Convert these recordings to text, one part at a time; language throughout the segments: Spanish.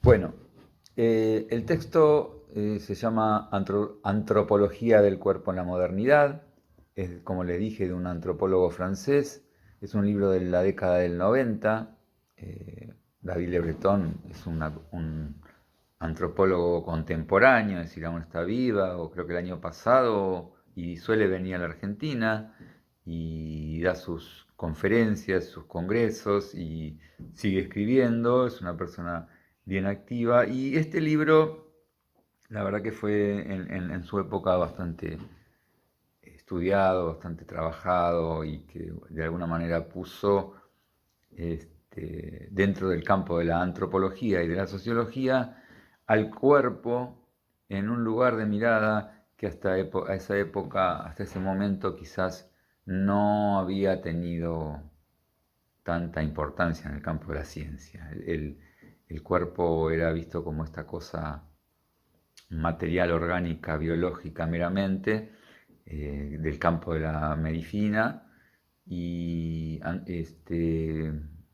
Bueno, el texto se llama Antropología del cuerpo en la modernidad. Es, como le dije, de un antropólogo francés. Es un libro de la década del 90. David Le Breton es un antropólogo contemporáneo, es decir, aún está viva, o creo que el año pasado, y suele venir a la Argentina y da sus conferencias, sus congresos y sigue escribiendo. Es una persona bien activa. Y este libro, la verdad que fue en su época bastante estudiado, bastante trabajado y que de alguna manera puso dentro del campo de la antropología y de la sociología al cuerpo en un lugar de mirada que hasta esa época, hasta ese momento quizás no había tenido tanta importancia en el campo de la ciencia. El cuerpo era visto como esta cosa material, orgánica, biológica meramente, del campo de la medicina, y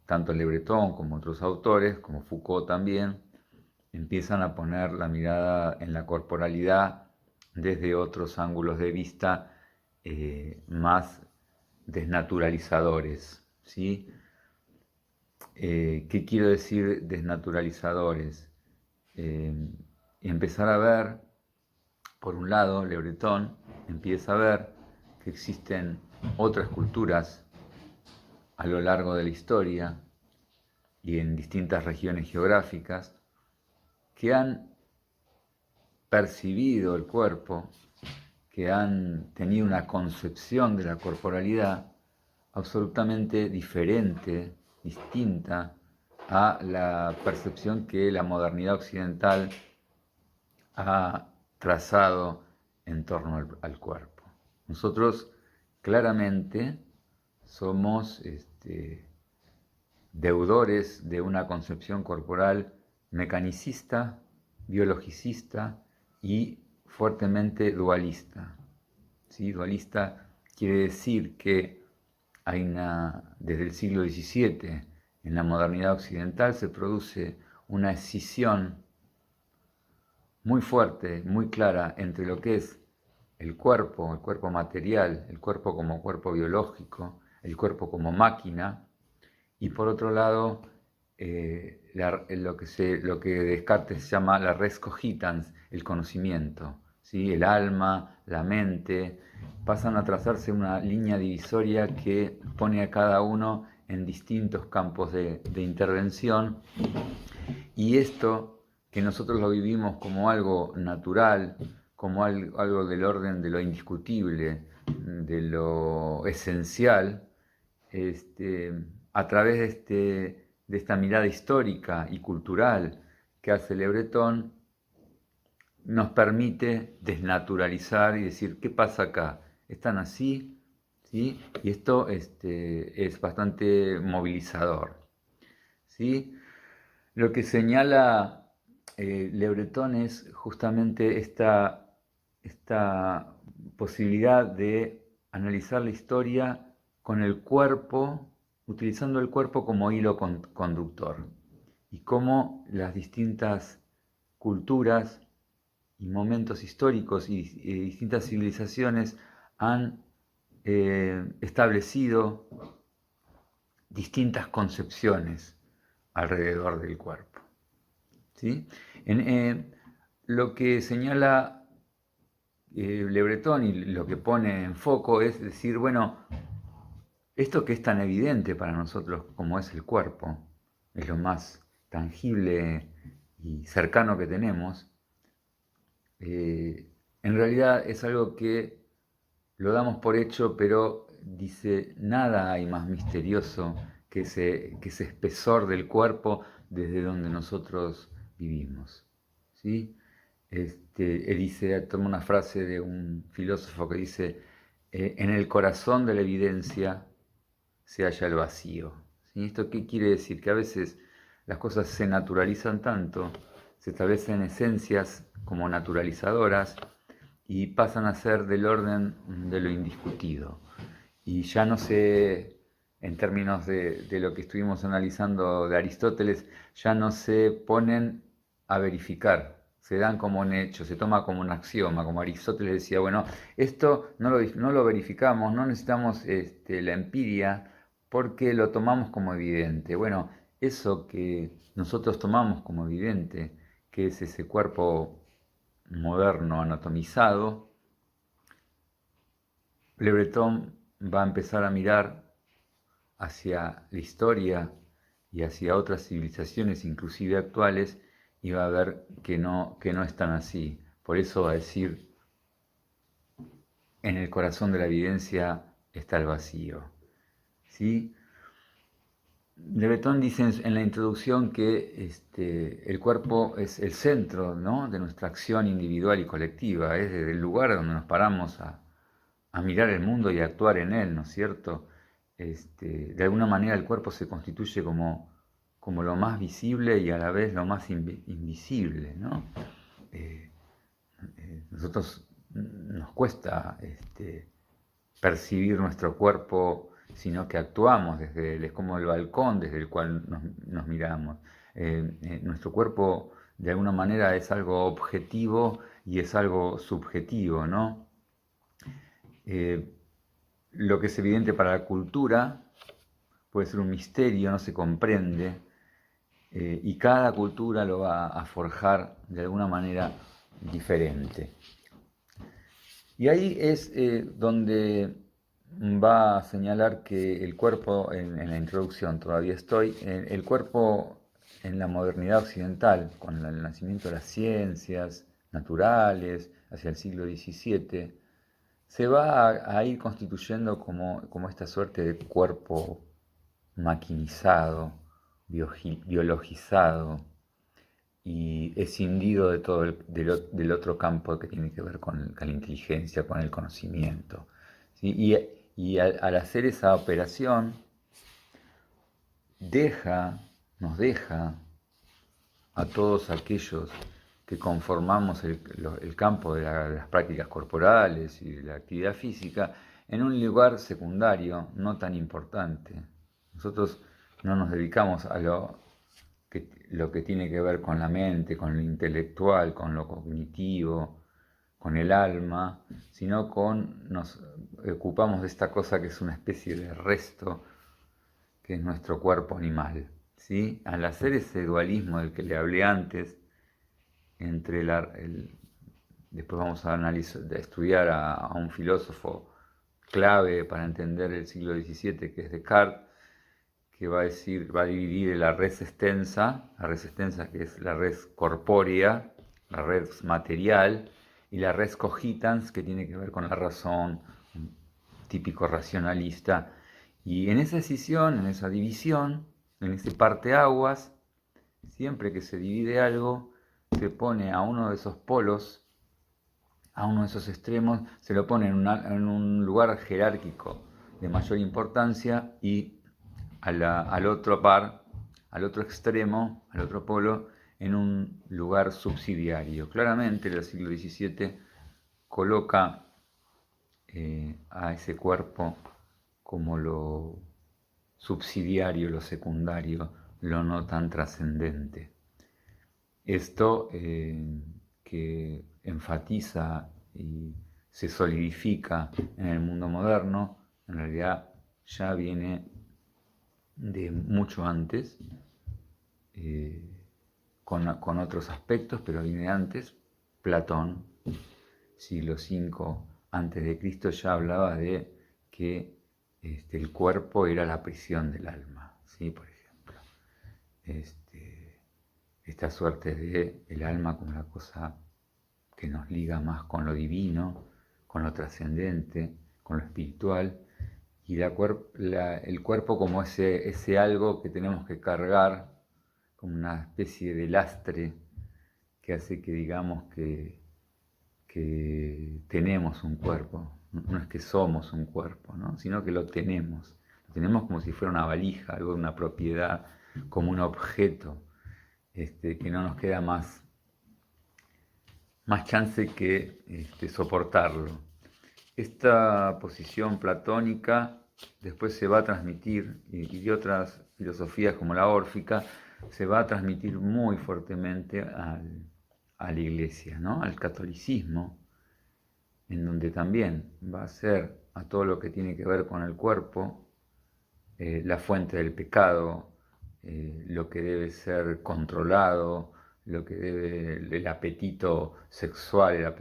tanto Le Breton como otros autores, como Foucault también, empiezan a poner la mirada en la corporalidad desde otros ángulos de vista más desnaturalizadores, ¿sí? ¿Qué quiero decir desnaturalizadores? Eh, Empezar a ver, por un lado, Le Breton empieza a ver que existen otras culturas a lo largo de la historia y en distintas regiones geográficas que han percibido el cuerpo, que han tenido una concepción de la corporalidad absolutamente diferente, distinta a la percepción que la modernidad occidental ha trazado en torno al cuerpo. Nosotros claramente somos deudores de una concepción corporal mecanicista, biologicista y fuertemente dualista. ¿Sí? Dualista quiere decir que desde el siglo XVII, en la modernidad occidental, se produce una escisión muy fuerte, muy clara entre lo que es el cuerpo material, el cuerpo como cuerpo biológico, el cuerpo como máquina, y por otro lado, lo que Descartes llama la res cogitans, el conocimiento, ¿sí? El alma, la mente, pasan a trazarse una línea divisoria que pone a cada uno en distintos campos de intervención, y esto que nosotros lo vivimos como algo natural, como algo del orden de lo indiscutible, de lo esencial, a través de esta mirada histórica y cultural que hace Le Breton, nos permite desnaturalizar y decir, ¿qué pasa acá? ¿Están así? ¿Sí? Y esto es bastante movilizador, ¿sí? Lo que señala Le Breton es justamente esta posibilidad de analizar la historia con el cuerpo, utilizando el cuerpo como hilo conductor, y cómo las distintas culturas y momentos históricos y distintas civilizaciones han establecido distintas concepciones alrededor del cuerpo, ¿sí? Lo que señala Le Breton y lo que pone en foco es decir, bueno, esto que es tan evidente para nosotros como es el cuerpo, es lo más tangible y cercano que tenemos, en realidad es algo que lo damos por hecho, pero dice, nada hay más misterioso que ese espesor del cuerpo desde donde nosotros vivimos, ¿sí? Él dice, toma una frase de un filósofo que dice, en el corazón de la evidencia se halla el vacío. ¿Sí? ¿Esto qué quiere decir? Que a veces las cosas se naturalizan tanto, se establecen esencias como naturalizadoras y pasan a ser del orden de lo indiscutido. Y ya no se, en términos de lo que estuvimos analizando de Aristóteles, ya no se ponen a verificar, se dan como un hecho, se toma como un axioma, como Aristóteles decía, bueno, esto no lo verificamos, no necesitamos la empiria porque lo tomamos como evidente. Bueno, eso que nosotros tomamos como evidente, que es ese cuerpo moderno, anatomizado, Le Breton va a empezar a mirar hacia la historia y hacia otras civilizaciones, inclusive actuales, y va a ver que no están así. Por eso va a decir, en el corazón de la evidencia está el vacío. ¿Sí? Le Breton dice en la introducción que el cuerpo es el centro, ¿no?, de nuestra acción individual y colectiva, es desde el lugar donde nos paramos a mirar el mundo y a actuar en él, ¿no es cierto? De alguna manera el cuerpo se constituye como lo más visible y a la vez lo más invisible, ¿no? Nosotros nos cuesta percibir nuestro cuerpo, sino que actuamos desde él, es como el balcón desde el cual nos miramos. Nuestro cuerpo de alguna manera es algo objetivo y es algo subjetivo, ¿no? Lo que es evidente para la cultura puede ser un misterio, no se comprende, y cada cultura lo va a forjar de alguna manera diferente. Y ahí es donde va a señalar que el cuerpo, en la introducción todavía estoy, el cuerpo en la modernidad occidental, con el nacimiento de las ciencias naturales, hacia el siglo XVII, se va a ir constituyendo como esta suerte de cuerpo maquinizado, biologizado y escindido de todo del otro campo que tiene que ver con la inteligencia, con el conocimiento. ¿Sí? Y al hacer esa operación, nos deja a todos aquellos que conformamos el campo de las prácticas corporales y de la actividad física en un lugar secundario, no tan importante. Nosotros no nos dedicamos a lo que tiene que ver con la mente, con lo intelectual, con lo cognitivo, con el alma, sino nos ocupamos de esta cosa que es una especie de resto, que es nuestro cuerpo animal. ¿Sí? Al hacer ese dualismo del que le hablé antes, entre después vamos a estudiar a un filósofo clave para entender el siglo XVII, que es Descartes, que va a dividir la res extensa que es la res corpórea, la res material, y la res cogitans, que tiene que ver con la razón, un típico racionalista. Y en esa escisión, en esa división, en ese parteaguas, siempre que se divide algo, se pone a uno de esos polos, a uno de esos extremos, se lo pone en un lugar jerárquico de mayor importancia y al otro extremo, al otro polo, en un lugar subsidiario. Claramente el siglo XVII coloca a ese cuerpo como lo subsidiario, lo secundario, lo no tan trascendente. Esto que enfatiza y se solidifica en el mundo moderno, en realidad ya viene de mucho antes, con otros aspectos, pero viene antes. Platón, siglo V a.C., ya hablaba de que el cuerpo era la prisión del alma, ¿sí? Por ejemplo. Esta suerte de el alma como la cosa que nos liga más con lo divino, con lo trascendente, con lo espiritual, y el cuerpo como ese algo que tenemos que cargar, como una especie de lastre que hace que digamos que tenemos un cuerpo. No es que somos un cuerpo, ¿no?, sino que lo tenemos. Lo tenemos como si fuera una valija, algo de una propiedad, como un objeto, que no nos queda más chance que soportarlo. Esta posición platónica después se va a transmitir, y de otras filosofías como la órfica, se va a transmitir muy fuertemente a la iglesia, ¿no? Al catolicismo, en donde también va a ser a todo lo que tiene que ver con el cuerpo, la fuente del pecado, lo que debe ser controlado, lo que debe, el apetito sexual,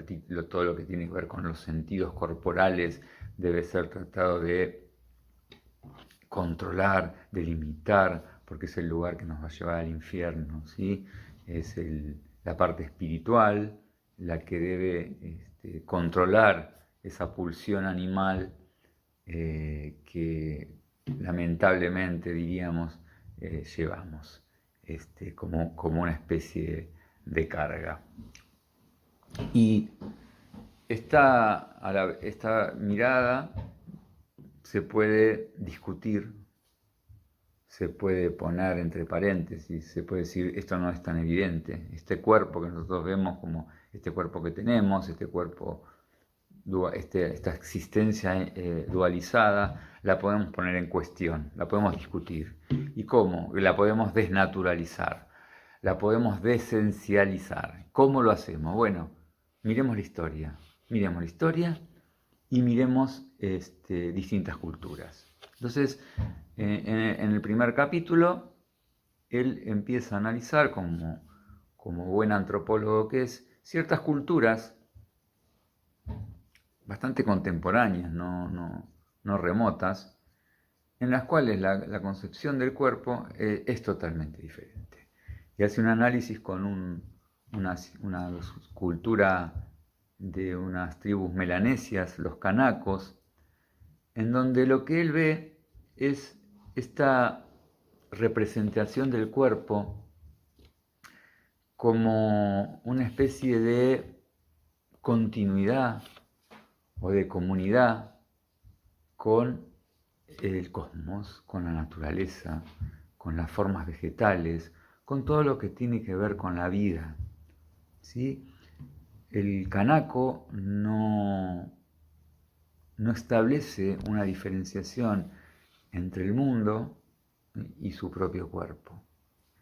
todo lo que tiene que ver con los sentidos corporales, debe ser tratado de controlar, de limitar, porque es el lugar que nos va a llevar al infierno, ¿sí? Es la parte espiritual la que debe controlar esa pulsión animal que lamentablemente, diríamos, llevamos como una especie de carga. Y esta mirada se puede discutir, se puede poner entre paréntesis, se puede decir, esto no es tan evidente. Este cuerpo que nosotros vemos como este cuerpo que tenemos, este cuerpo, esta existencia dualizada, la podemos poner en cuestión, la podemos discutir. ¿Y cómo? La podemos desnaturalizar, la podemos desencializar. ¿Cómo lo hacemos? Bueno, miremos la historia y miremos distintas culturas. Entonces, en el primer capítulo, él empieza a analizar, como buen antropólogo que es, ciertas culturas bastante contemporáneas, no remotas, en las cuales la concepción del cuerpo es totalmente diferente. Y hace un análisis con una cultura de unas tribus melanesias, los canacos, en donde lo que él ve es esta representación del cuerpo como una especie de continuidad o de comunidad con el cosmos, con la naturaleza, con las formas vegetales, con todo lo que tiene que ver con la vida, ¿sí? El canaco no establece una diferenciación entre el mundo y su propio cuerpo,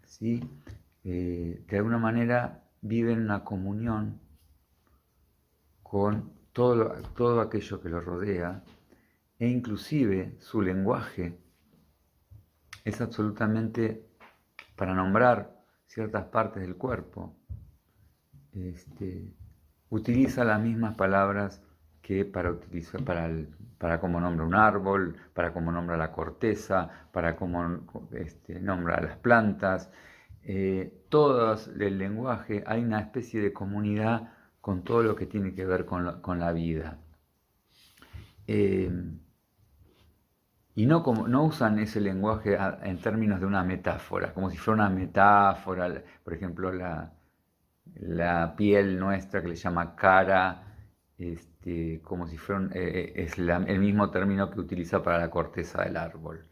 ¿sí? De alguna manera vive en una comunión con todo aquello que lo rodea, e inclusive su lenguaje es absolutamente para nombrar ciertas partes del cuerpo. Utiliza las mismas palabras que para cómo nombra un árbol, para cómo nombra la corteza, para cómo nombra las plantas. Todo el lenguaje, hay una especie de comunidad con todo lo que tiene que ver con la vida. Y no usan ese lenguaje en términos de una metáfora, como si fuera una metáfora, por ejemplo, la piel nuestra que le llama cara, como si fuera es el mismo término que utiliza para la corteza del árbol.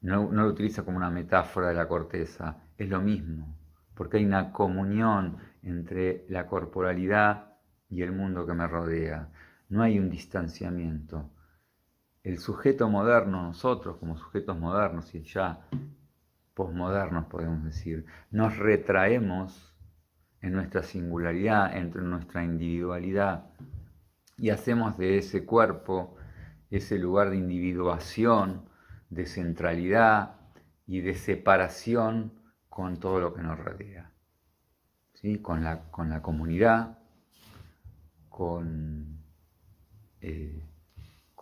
No lo utiliza como una metáfora de la corteza, es lo mismo, porque hay una comunión entre la corporalidad y el mundo que me rodea. No hay un distanciamiento. El sujeto moderno, nosotros como sujetos modernos y ya posmodernos podemos decir, nos retraemos en nuestra singularidad, entre nuestra individualidad, y hacemos de ese cuerpo ese lugar de individuación, de centralidad y de separación con todo lo que nos rodea, ¿sí? Con la comunidad, con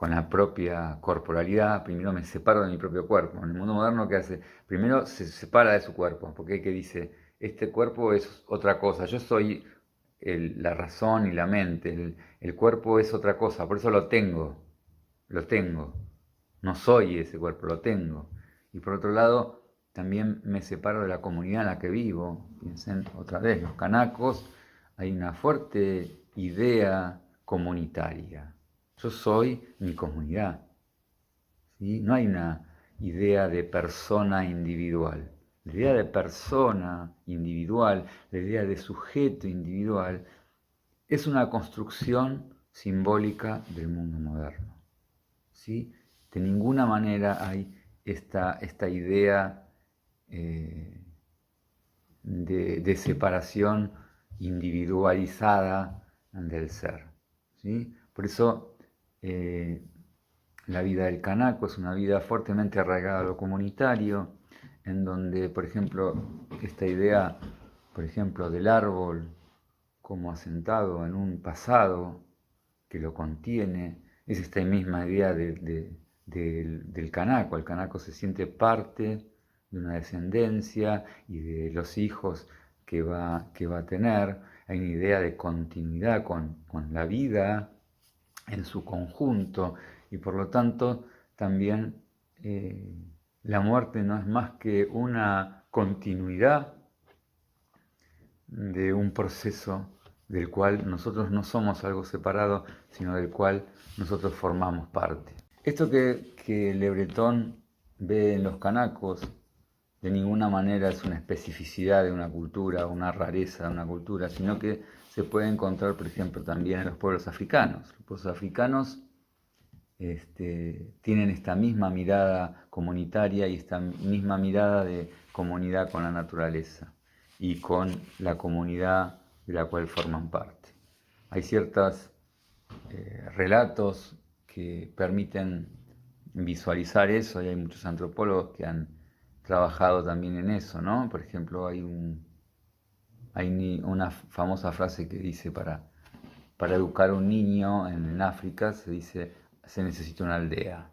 la propia corporalidad. Primero me separo de mi propio cuerpo. En el mundo moderno, ¿qué hace? Primero se separa de su cuerpo, porque hay que dice, este cuerpo es otra cosa, yo soy la razón y la mente, el cuerpo es otra cosa, por eso lo tengo, no soy ese cuerpo, lo tengo. Y por otro lado, también me separo de la comunidad en la que vivo. Piensen otra vez, los canacos, hay una fuerte idea comunitaria. Yo soy mi comunidad, ¿sí? No hay una idea de persona individual. La idea de persona individual, la idea de sujeto individual, es una construcción simbólica del mundo moderno, ¿sí? De ninguna manera hay esta idea de separación individualizada del ser, ¿sí? Por eso la vida del canaco es una vida fuertemente arraigada a lo comunitario, en donde, por ejemplo, esta idea, por ejemplo, del árbol como asentado en un pasado que lo contiene, es esta misma idea del canaco. El canaco se siente parte de una descendencia y de los hijos que va a tener. Hay una idea de continuidad con la vida en su conjunto, y por lo tanto también la muerte no es más que una continuidad de un proceso del cual nosotros no somos algo separado, sino del cual nosotros formamos parte. Esto que Le Breton ve en los canacos de ninguna manera es una especificidad de una cultura, una rareza de una cultura, sino que se puede encontrar, por ejemplo, también en los pueblos africanos. Los pueblos africanos tienen esta misma mirada comunitaria y esta misma mirada de comunidad con la naturaleza y con la comunidad de la cual forman parte. Hay ciertos relatos que permiten visualizar eso, y hay muchos antropólogos que han trabajado también en eso, ¿no? Por ejemplo, hay una famosa frase que dice para educar a un niño en África, se dice, se necesita una aldea,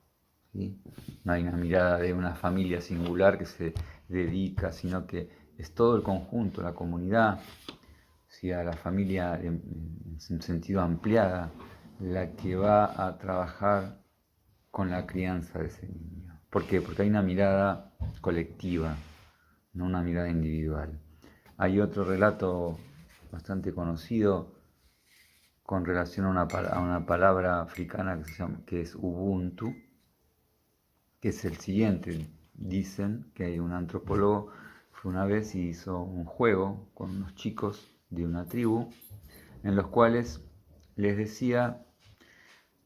¿sí? No hay una mirada de una familia singular que se dedica, sino que es todo el conjunto, la comunidad, ¿sí? A la familia en sentido ampliada, la que va a trabajar con la crianza de ese niño. ¿Por qué? Porque hay una mirada colectiva, no una mirada individual. Hay otro relato bastante conocido con relación a una palabra africana que es Ubuntu, que es el siguiente. Dicen que hay un antropólogo fue una vez y hizo un juego con unos chicos de una tribu, en los cuales les decía,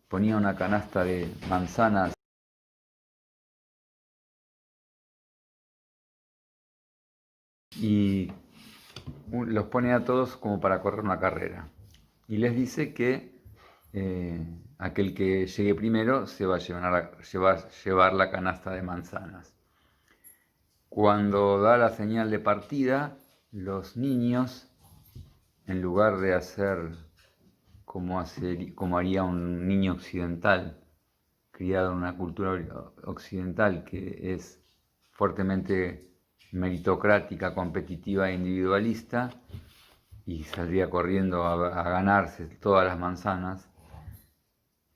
ponía una canasta de manzanas y los pone a todos como para correr una carrera. Y les dice que aquel que llegue primero se va a llevar la canasta de manzanas. Cuando da la señal de partida, los niños, en lugar de hacer como haría un niño occidental, criado en una cultura occidental que es fuertemente meritocrática, competitiva e individualista, y saldría corriendo a ganarse todas las manzanas,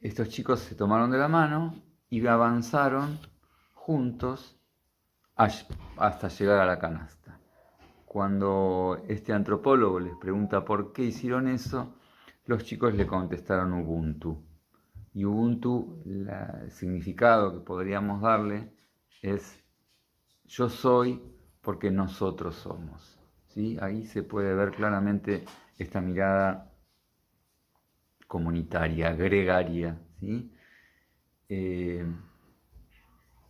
estos chicos se tomaron de la mano y avanzaron juntos hasta llegar a la canasta. Cuando este antropólogo les pregunta por qué hicieron eso, los chicos le contestaron Ubuntu. Y Ubuntu, el significado que podríamos darle es yo soy porque nosotros somos. ¿Sí? Ahí se puede ver claramente esta mirada comunitaria, gregaria. ¿Sí?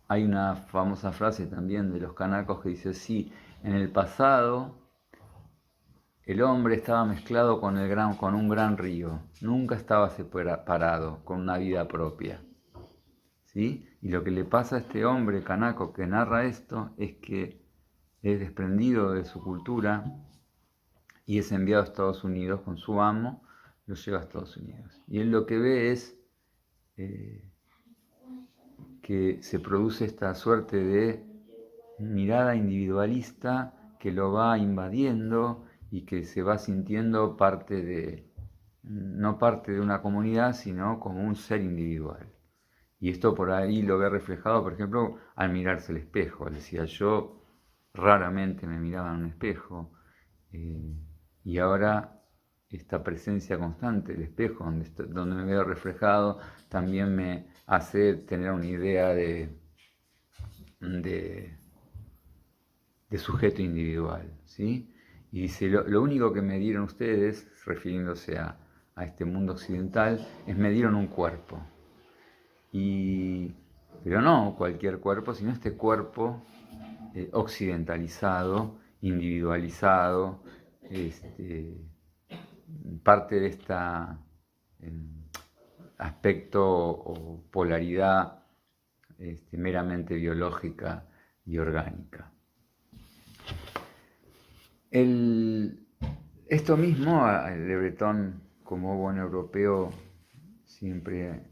Hay una famosa frase también de los canacos que dice, sí, en el pasado el hombre estaba mezclado con un gran río, nunca estaba separado, con una vida propia. ¿Sí? Y lo que le pasa a este hombre canaco que narra esto es que es desprendido de su cultura y es enviado a Estados Unidos con su amo, lo lleva a Estados Unidos. Y él lo que ve es que se produce esta suerte de mirada individualista que lo va invadiendo y que se va sintiendo no parte de una comunidad, sino como un ser individual. Y esto por ahí lo ve reflejado, por ejemplo, al mirarse el espejo. Él decía, yo raramente me miraba en un espejo, y ahora esta presencia constante del espejo, donde me veo reflejado, también me hace tener una idea de sujeto individual, ¿sí? Y dice, lo único que me dieron ustedes, refiriéndose a este mundo occidental, es me dieron un cuerpo. Y pero no cualquier cuerpo, sino este cuerpo occidentalizado, individualizado, parte de esta aspecto o polaridad meramente biológica y orgánica. Esto mismo, Le Breton, como buen europeo, siempre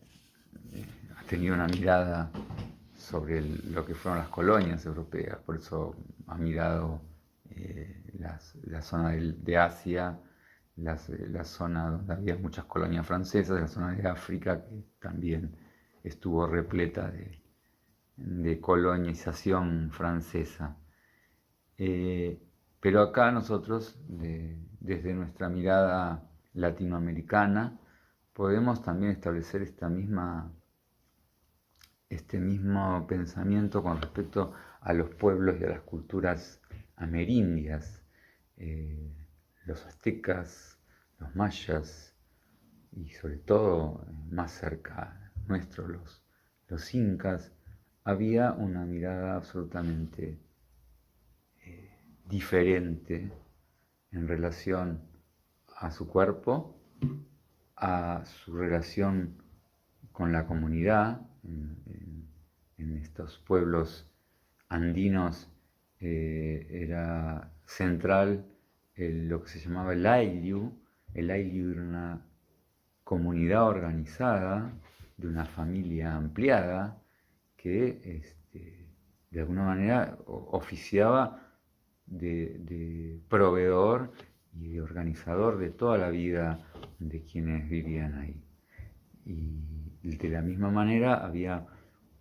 ha tenido una mirada sobre lo que fueron las colonias europeas, por eso ha mirado la zona de Asia, la zona donde había muchas colonias francesas, la zona de África, que también estuvo repleta de colonización francesa. Pero acá nosotros, desde nuestra mirada latinoamericana, podemos también establecer este mismo pensamiento con respecto a los pueblos y a las culturas amerindias, los aztecas, los mayas y sobre todo más cerca nuestro, los incas. Había una mirada absolutamente diferente en relación a su cuerpo, a su relación con la comunidad. En estos pueblos andinos era central lo que se llamaba el Ayllu. El Ayllu era una comunidad organizada de una familia ampliada que de alguna manera oficiaba de proveedor y de organizador de toda la vida de quienes vivían ahí. Y de la misma manera había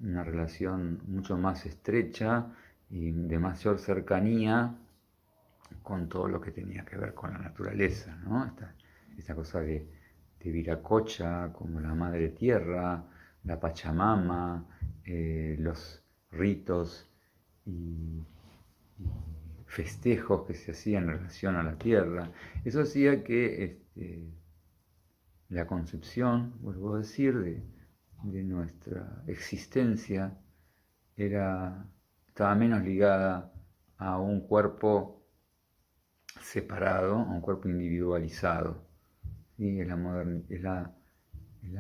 una relación mucho más estrecha y de mayor cercanía con todo lo que tenía que ver con la naturaleza, ¿no? Esta cosa de Viracocha como la madre tierra, la Pachamama, los ritos y festejos que se hacían en relación a la tierra. Eso hacía que la concepción, vuelvo a decir, de nuestra existencia estaba menos ligada a un cuerpo separado, a un cuerpo individualizado. ¿Sí? Es la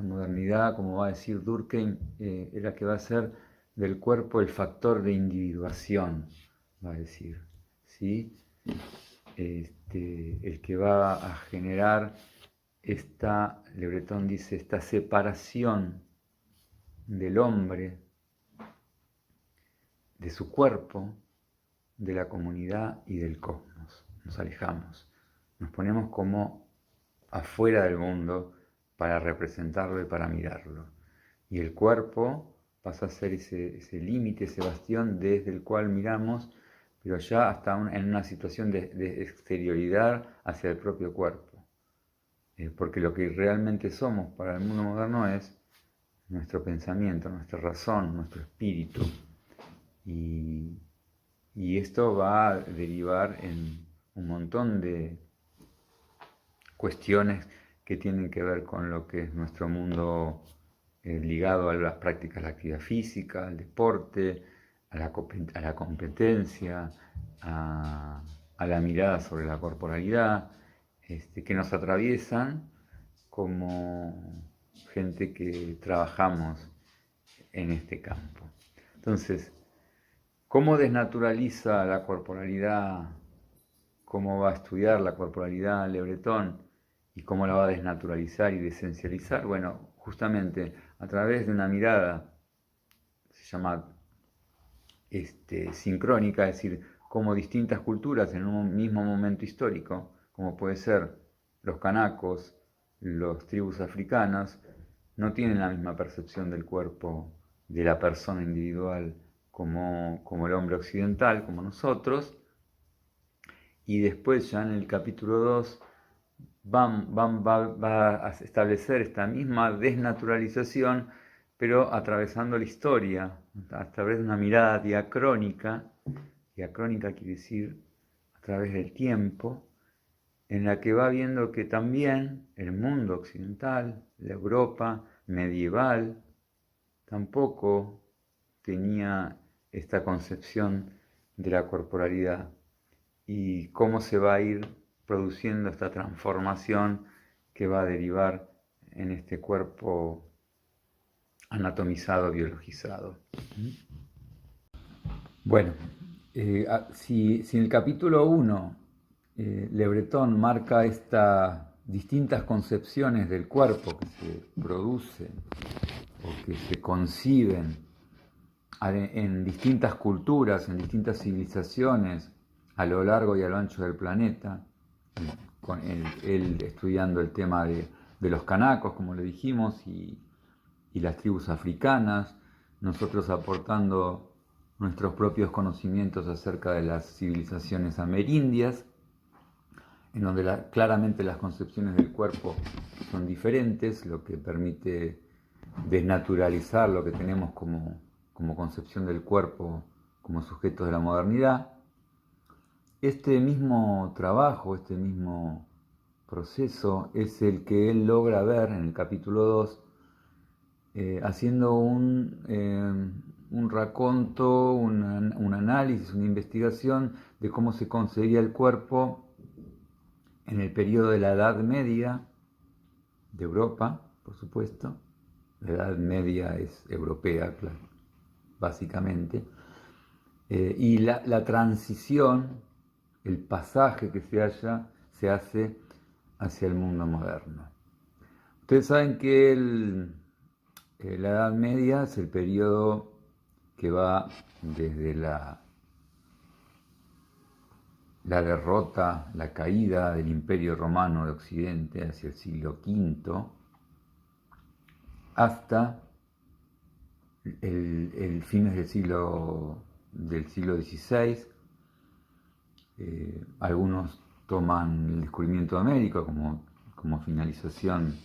modernidad, como va a decir Durkheim, es la que va a hacer del cuerpo el factor de individuación, va a decir. ¿Sí? El que va a generar Le Breton dice, esta separación del hombre, de su cuerpo, de la comunidad y del cosmos. Nos alejamos, nos ponemos como afuera del mundo para representarlo y para mirarlo. Y el cuerpo pasa a ser ese límite, ese bastión desde el cual miramos, pero ya hasta en una situación de exterioridad hacia el propio cuerpo. Porque lo que realmente somos para el mundo moderno es nuestro pensamiento, nuestra razón, nuestro espíritu. Y esto va a derivar en un montón de cuestiones que tienen que ver con lo que es nuestro mundo ligado a las prácticas de la actividad física, al deporte, a la competencia, a la mirada sobre la corporalidad, que nos atraviesan como gente que trabajamos en este campo. Entonces, ¿cómo desnaturaliza la corporalidad? ¿Cómo va a estudiar la corporalidad Le Breton? ¿Y cómo la va a desnaturalizar y desesencializar? Bueno, justamente a través de una mirada, se llama sincrónica, es decir, cómo distintas culturas en un mismo momento histórico, como puede ser los canacos, los tribus africanas, no tienen la misma percepción del cuerpo de la persona individual como el hombre occidental, como nosotros. Y después ya en el capítulo 2 va a establecer esta misma desnaturalización, pero atravesando la historia, a través de una mirada diacrónica. Diacrónica quiere decir a través del tiempo, en la que va viendo que también el mundo occidental, la Europa medieval, tampoco tenía esta concepción de la corporalidad y cómo se va a ir produciendo esta transformación que va a derivar en este cuerpo anatomizado, biologizado. Bueno, si en el capítulo 1 Le Breton marca estas distintas concepciones del cuerpo que se producen o que se conciben en distintas culturas, en distintas civilizaciones a lo largo y a lo ancho del planeta, con él estudiando el tema de los canacos, como le dijimos, y las tribus africanas, nosotros aportando nuestros propios conocimientos acerca de las civilizaciones amerindias, en donde claramente las concepciones del cuerpo son diferentes, lo que permite desnaturalizar lo que tenemos como concepción del cuerpo como sujetos de la modernidad. Este mismo trabajo, este mismo proceso es el que él logra ver en el capítulo 2, haciendo un raconto, un análisis, una investigación de cómo se concebía el cuerpo en el periodo de la Edad Media de Europa, por supuesto. La Edad Media es europea, claro, básicamente. Y la transición, el pasaje que se hace hacia el mundo moderno. Ustedes saben que la Edad Media es el periodo que va desde la derrota, la caída del Imperio Romano de Occidente hacia el siglo V, hasta el fines del siglo XVI. Algunos toman el descubrimiento de América como finalización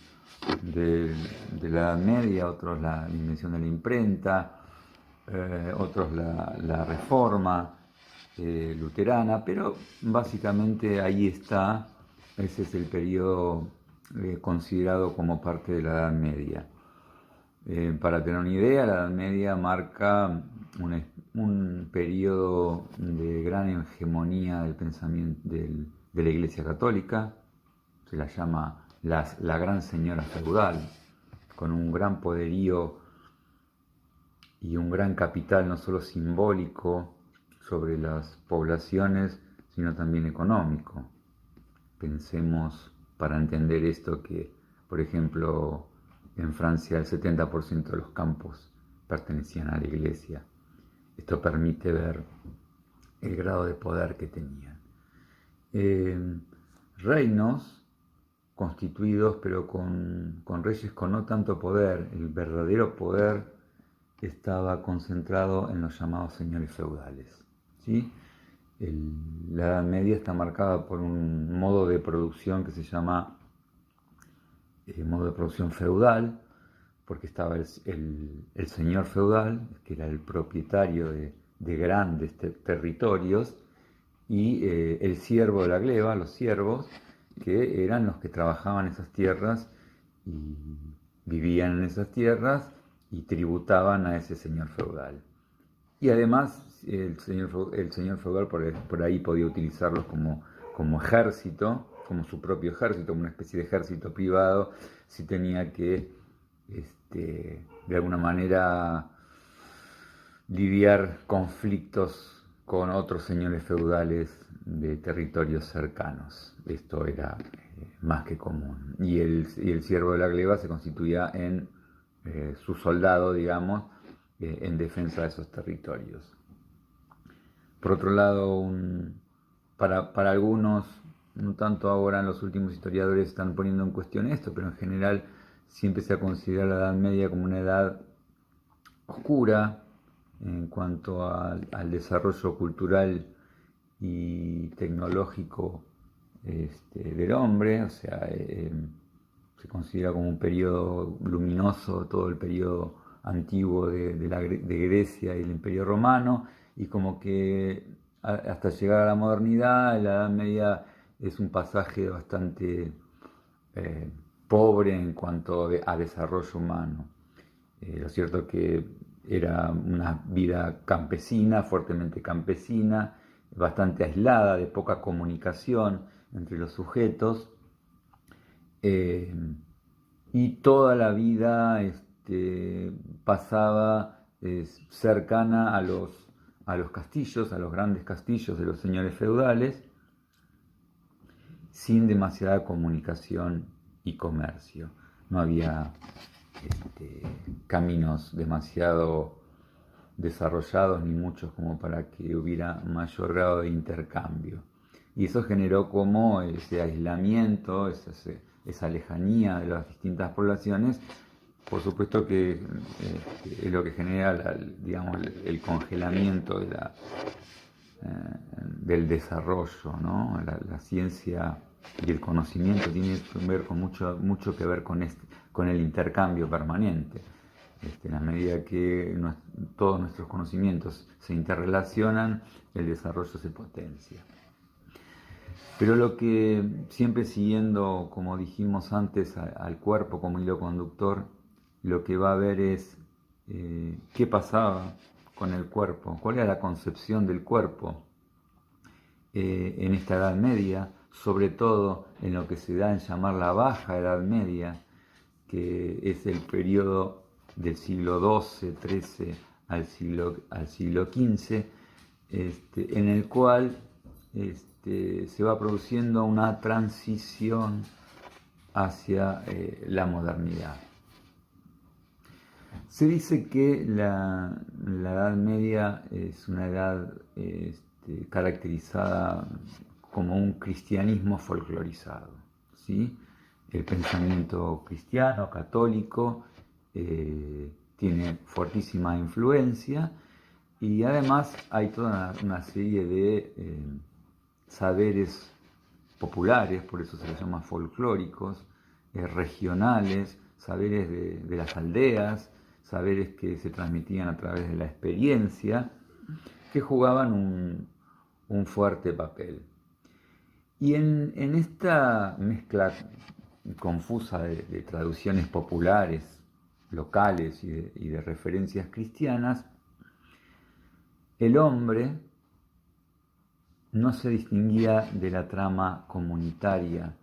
de la Edad Media, otros la invención de la imprenta, otros la reforma luterana, pero básicamente ahí está, ese es el periodo considerado como parte de la Edad Media. Para tener una idea, la Edad Media marca un periodo de gran hegemonía del pensamiento de la Iglesia Católica, se la llama la Gran Señora Feudal, con un gran poderío y un gran capital no solo simbólico sobre las poblaciones, sino también económico. Pensemos, para entender esto, que, por ejemplo, en Francia el 70% de los campos pertenecían a la Iglesia. Esto permite ver el grado de poder que tenían. Reinos constituidos, pero con reyes con no tanto poder. El verdadero poder estaba concentrado en los llamados señores feudales, ¿sí? La Edad Media está marcada por un modo de producción que se llama modo de producción feudal, porque estaba el señor feudal, que era el propietario de grandes territorios, y el siervo de la gleba, los siervos, que eran los que trabajaban esas tierras y vivían en esas tierras y tributaban a ese señor feudal. Y además el señor feudal por ahí podía utilizarlos como ejército, como su propio ejército, como una especie de ejército privado, si tenía que de alguna manera lidiar conflictos con otros señores feudales de territorios cercanos. Esto era más que común. Y el siervo de la gleba se constituía en su soldado, digamos, en defensa de esos territorios. Por otro lado, para algunos, no tanto ahora en los últimos historiadores están poniendo en cuestión esto, pero en general siempre se ha considerado la Edad Media como una edad oscura en cuanto al desarrollo cultural y tecnológico del hombre, o sea, se considera como un periodo luminoso, todo el periodo antiguo de Grecia y el Imperio Romano, y como que hasta llegar a la modernidad, la Edad Media es un pasaje bastante pobre en cuanto a desarrollo humano. Lo cierto es que era una vida campesina, fuertemente campesina, bastante aislada, de poca comunicación entre los sujetos, eh, y toda la vida pasaba cercana a los castillos, a los grandes castillos de los señores feudales, sin demasiada comunicación y comercio. No había caminos demasiado desarrollados ni muchos como para que hubiera mayor grado de intercambio. Y eso generó como ese aislamiento, esa lejanía de las distintas poblaciones, por supuesto que es lo que genera digamos, el congelamiento del desarrollo, ¿no? La ciencia y el conocimiento tiene que ver con mucho que ver con el intercambio permanente. En la medida que todos nuestros conocimientos se interrelacionan, el desarrollo se potencia. Pero lo que, siempre siguiendo, como dijimos antes, al cuerpo como hilo conductor, lo que va a ver es qué pasaba con el cuerpo, cuál era la concepción del cuerpo en esta Edad Media, sobre todo en lo que se da en llamar la Baja Edad Media, que es el periodo del siglo XII, XIII al siglo XV, en el cual se va produciendo una transición hacia la modernidad. Se dice que la Edad Media es una edad caracterizada como un cristianismo folclorizado, ¿sí? El pensamiento cristiano, católico, tiene fuertísima influencia, y además hay toda una serie de saberes populares, por eso se los llama folclóricos, regionales, saberes de las aldeas, saberes que se transmitían a través de la experiencia, que jugaban un fuerte papel. Y en esta mezcla confusa de traducciones populares, locales y de referencias cristianas, el hombre no se distinguía de la trama comunitaria,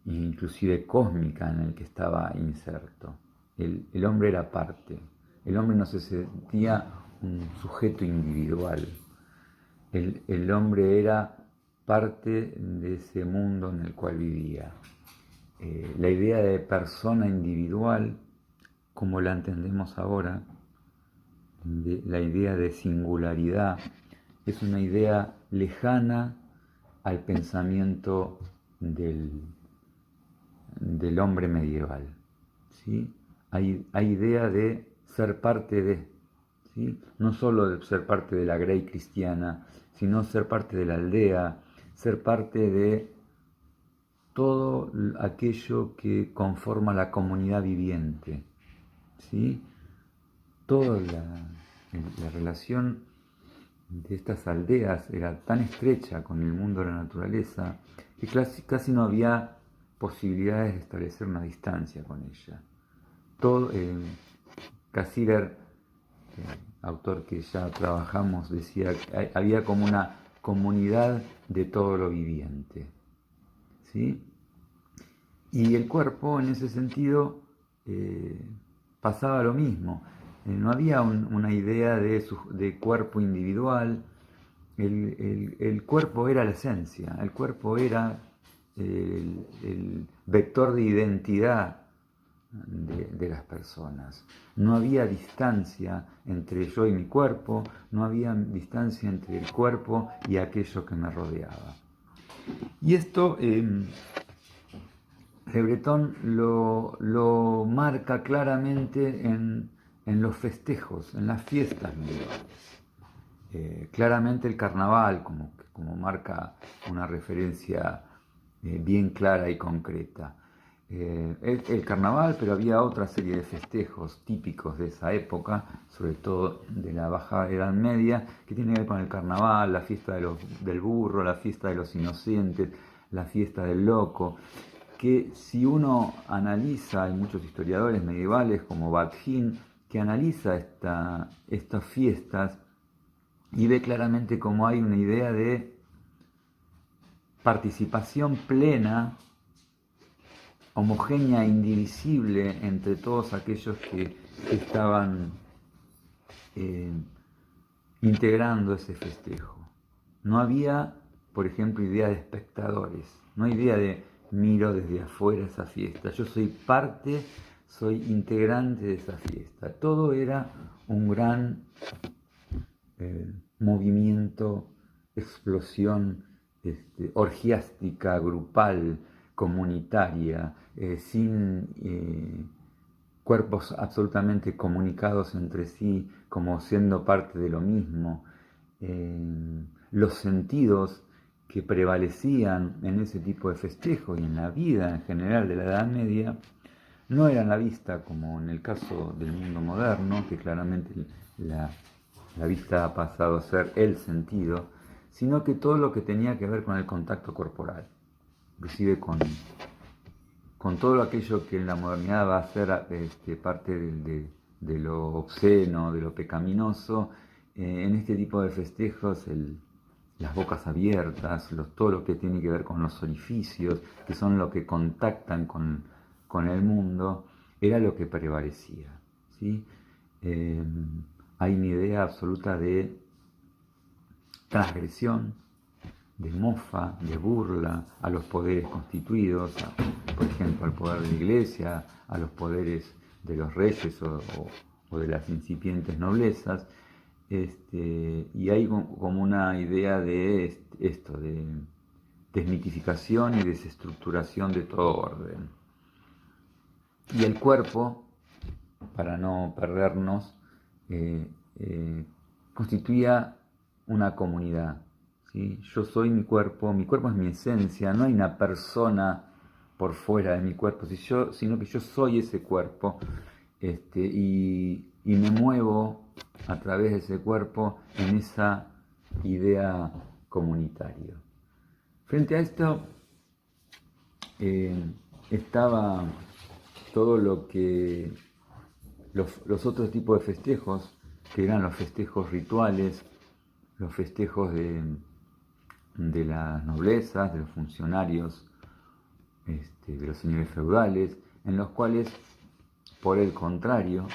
inclusive cósmica, en el que estaba inserto. El hombre era parte. El hombre no se sentía un sujeto individual. El hombre era parte de ese mundo en el cual vivía. La idea de persona individual, como la entendemos ahora, la idea de singularidad, es una idea lejana al pensamiento del hombre medieval, ¿sí? Hay idea de ser parte de, ¿sí? No solo de ser parte de la grey cristiana, sino ser parte de la aldea, ser parte de todo aquello que conforma la comunidad viviente, ¿sí? Toda la relación de estas aldeas era tan estrecha con el mundo de la naturaleza que casi no había posibilidades de establecer una distancia con ella. Cassirer, autor que ya trabajamos, decía que había como una comunidad de todo lo viviente, ¿sí? Y el cuerpo, en ese sentido, pasaba lo mismo. No había una idea de cuerpo individual. El cuerpo era la esencia, el cuerpo era el vector de identidad de las personas. No había distancia entre yo y mi cuerpo, no había distancia entre el cuerpo y aquello que me rodeaba. Y esto Le Breton lo marca claramente en los festejos, en las fiestas medievales. Claramente el carnaval, como marca una referencia bien clara y concreta. El carnaval, pero había otra serie de festejos típicos de esa época, sobre todo de la Baja Edad Media, que tiene que ver con el carnaval, la fiesta del burro, la fiesta de los inocentes, la fiesta del loco, que si uno analiza, hay muchos historiadores medievales como Badin que analiza estas fiestas y ve claramente cómo hay una idea de participación plena, homogénea e indivisible entre todos aquellos que estaban integrando ese festejo. No había, por ejemplo, idea de espectadores, no hay idea de miro desde afuera esa fiesta, yo soy parte, soy integrante de esa fiesta. Todo era un gran movimiento, explosión orgiástica, grupal, comunitaria, sin cuerpos absolutamente comunicados entre sí, como siendo parte de lo mismo. Los sentidos que prevalecían en ese tipo de festejos y en la vida en general de la Edad Media no eran la vista, como en el caso del mundo moderno, que claramente la vista ha pasado a ser el sentido, sino que todo lo que tenía que ver con el contacto corporal, inclusive con todo aquello que en la modernidad va a ser parte de lo obsceno, de lo pecaminoso. En este tipo de festejos, las bocas abiertas, todo lo que tiene que ver con los orificios, que son lo que contactan con el mundo, era lo que prevalecía, ¿sí? Hay una idea absoluta de transgresión, de mofa, de burla a los poderes constituidos, por ejemplo, al poder de la Iglesia, a los poderes de los reyes o de las incipientes noblezas, y hay como una idea de esto, de desmitificación y desestructuración de todo orden. Y el cuerpo, para no perdernos, constituía una comunidad, ¿sí? Yo soy mi cuerpo es mi esencia, no hay una persona por fuera de mi cuerpo, sino que yo soy ese cuerpo, y me muevo a través de ese cuerpo en esa idea comunitaria. Frente a esto estaba todo lo que los otros tipos de festejos, que eran los festejos rituales, los festejos de las noblezas, de los funcionarios, de los señores feudales, en los cuales, por el contrario,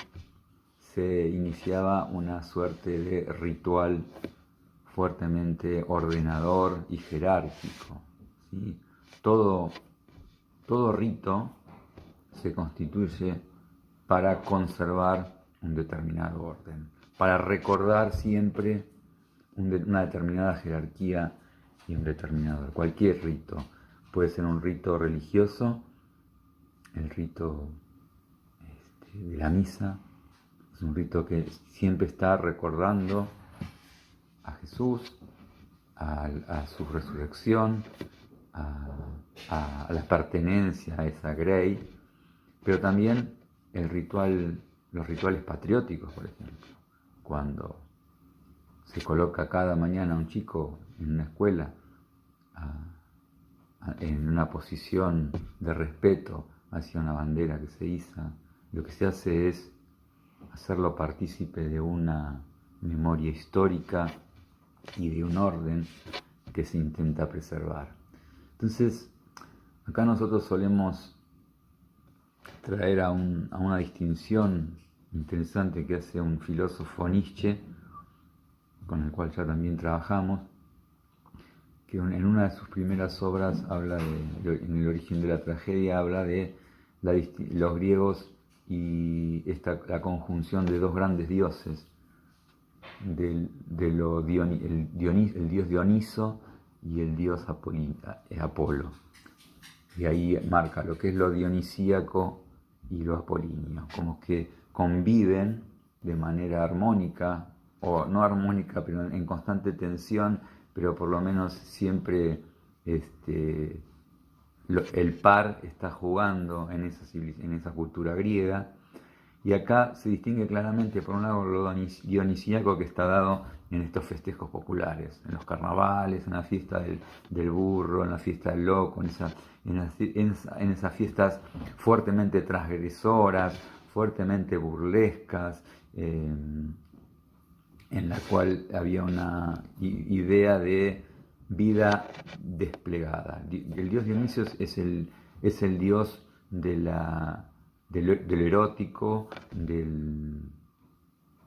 se iniciaba una suerte de ritual fuertemente ordenador y jerárquico, ¿sí? Todo rito se constituye para conservar un determinado orden, para recordar siempre una determinada jerarquía y un determinado. Cualquier rito puede ser un rito religioso, el rito de la misa, es un rito que siempre está recordando a Jesús, a su resurrección, a la pertenencia a esa grey, pero también los rituales patrióticos, por ejemplo, cuando se coloca cada mañana un chico en una escuela en una posición de respeto hacia una bandera que se iza, lo que se hace es hacerlo partícipe de una memoria histórica y de un orden que se intenta preservar. Entonces, acá nosotros solemos traer a una distinción interesante que hace un filósofo Nietzsche, con el cual ya también trabajamos, que en una de sus primeras obras habla en el origen de la tragedia, habla de los griegos y la conjunción de dos grandes dioses, el dios Dioniso y el dios Apolo. Y ahí marca lo que es lo dionisíaco y lo apolíneo, como que conviven de manera armónica, o no armónica, pero en constante tensión, pero por lo menos siempre el par está jugando en esa cultura griega. Y acá se distingue claramente, por un lado, lo dionisíaco que está dado en estos festejos populares, en los carnavales, en la fiesta del burro, en la fiesta del loco, en esas fiestas fuertemente transgresoras, fuertemente burlescas, en la cual había una idea de vida desplegada. El dios Dionisio es el dios de del erótico, de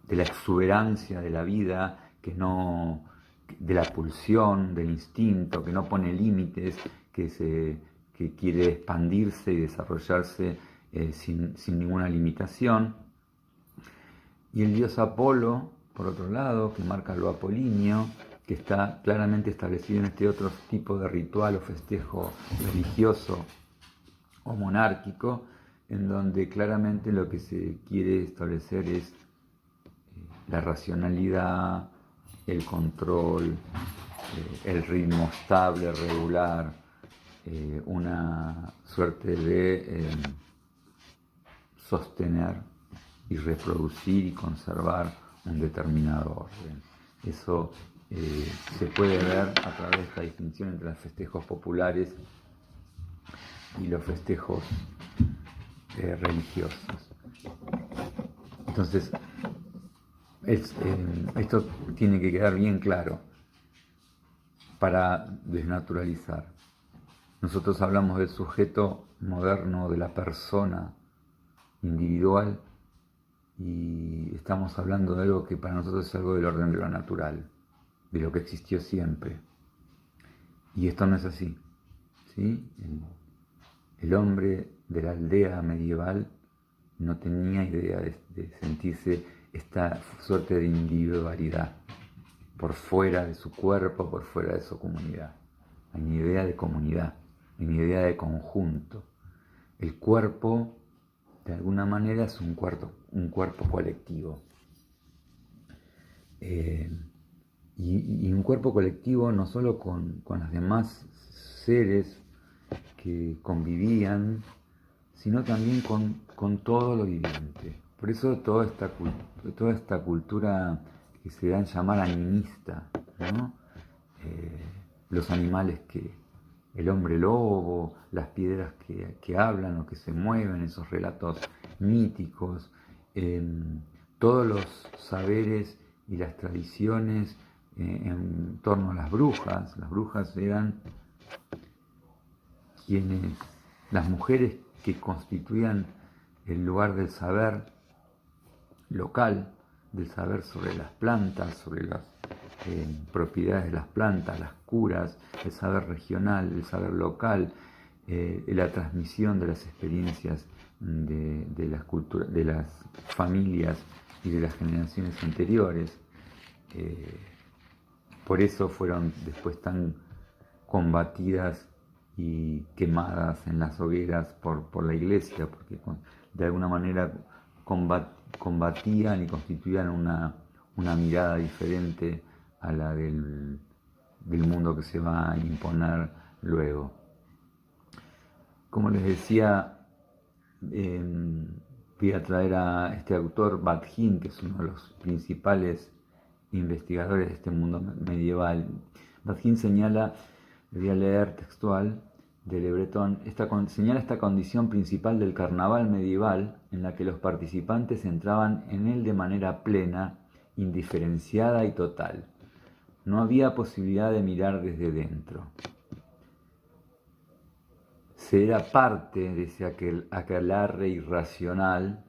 la exuberancia de la vida, de la pulsión, del instinto, que no pone límites, que quiere expandirse y desarrollarse sin ninguna limitación. Y el dios Apolo, por otro lado, que marca lo apolíneo, que está claramente establecido en este otro tipo de ritual o festejo religioso o monárquico, en donde claramente lo que se quiere establecer es la racionalidad, el control, el ritmo estable, regular, una suerte de sostener y reproducir y conservar un determinado orden. Eso se puede ver a través de esta distinción entre los festejos populares y los festejos religiosos. Entonces, esto tiene que quedar bien claro para desnaturalizar. Nosotros hablamos del sujeto moderno, de la persona individual, y estamos hablando de algo que para nosotros es algo del orden de lo natural, de lo que existió siempre. Y esto no es así, ¿sí? El hombre de la aldea medieval no tenía idea de sentirse esta suerte de individualidad por fuera de su cuerpo, por fuera de su comunidad. Hay una idea de comunidad, hay una idea de conjunto. El cuerpo, de alguna manera, es un cuerpo colectivo. Y un cuerpo colectivo no solo con los demás seres que convivían, sino también con todo lo viviente. Por eso toda esta cultura que se da en llamar animista, ¿no? Los animales el hombre lobo, las piedras que hablan o que se mueven, esos relatos míticos, todos los saberes y las tradiciones en torno a las brujas. Las brujas eran las mujeres que constituían el lugar del saber local, del saber sobre las plantas, sobre las propiedades de las plantas, las curas, el saber regional, el saber local, la transmisión de las experiencias de las culturas, de las familias y de las generaciones anteriores. Por eso fueron después tan combatidas y quemadas en las hogueras por la iglesia, porque de alguna manera combatían y constituían una mirada diferente a la del mundo que se va a imponer luego. Como les decía, voy a traer a este autor, Bakhtin, que es uno de los principales investigadores de este mundo medieval. Bakhtin señala, le voy a leer textual de Le Breton, señala esta condición principal del carnaval medieval en la que los participantes entraban en él de manera plena, indiferenciada y total. No había posibilidad de mirar desde dentro. Se era parte de ese aquelarre irracional.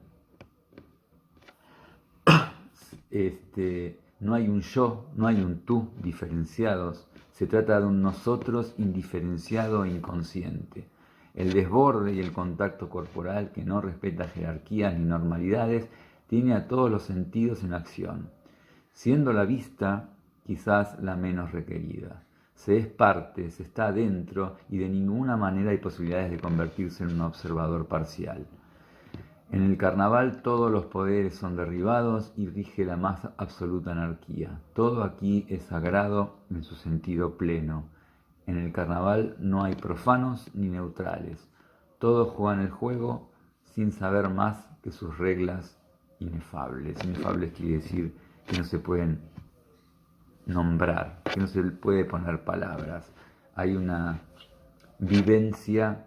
No hay un yo, no hay un tú diferenciados. Se trata de un nosotros indiferenciado e inconsciente. El desborde y el contacto corporal, que no respeta jerarquías ni normalidades, tiene a todos los sentidos en acción, siendo la vista quizás la menos requerida. Se es parte, se está adentro y de ninguna manera hay posibilidades de convertirse en un observador parcial. En el carnaval todos los poderes son derribados y rige la más absoluta anarquía. Todo aquí es sagrado en su sentido pleno. En el carnaval no hay profanos ni neutrales. Todos juegan el juego sin saber más que sus reglas inefables. Inefables quiere decir que no se pueden nombrar, que no se puede poner palabras. Hay una vivencia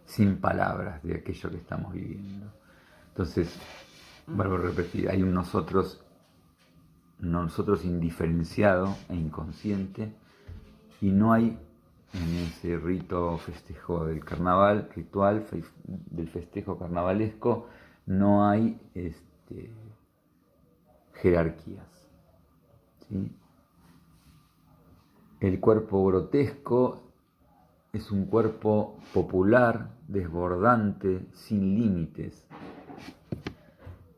sin palabras de aquello que estamos viviendo. Entonces, vuelvo a repetir, hay un nosotros indiferenciado e inconsciente, y no hay en ese festejo del carnaval, del festejo carnavalesco, no hay jerarquías, ¿sí? El cuerpo grotesco es un cuerpo popular, desbordante, sin límites.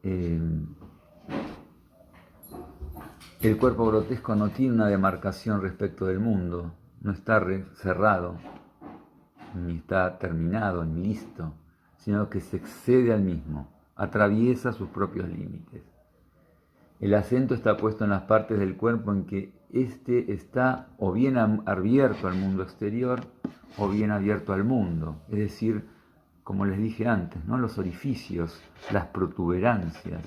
El cuerpo grotesco no tiene una demarcación respecto del mundo, no está cerrado, ni está terminado, ni listo, sino que se excede al mismo, atraviesa sus propios límites. El acento está puesto en las partes del cuerpo en que éste está o bien abierto al mundo exterior o bien abierto al mundo, es decir, como les dije antes, ¿no? Los orificios, las protuberancias,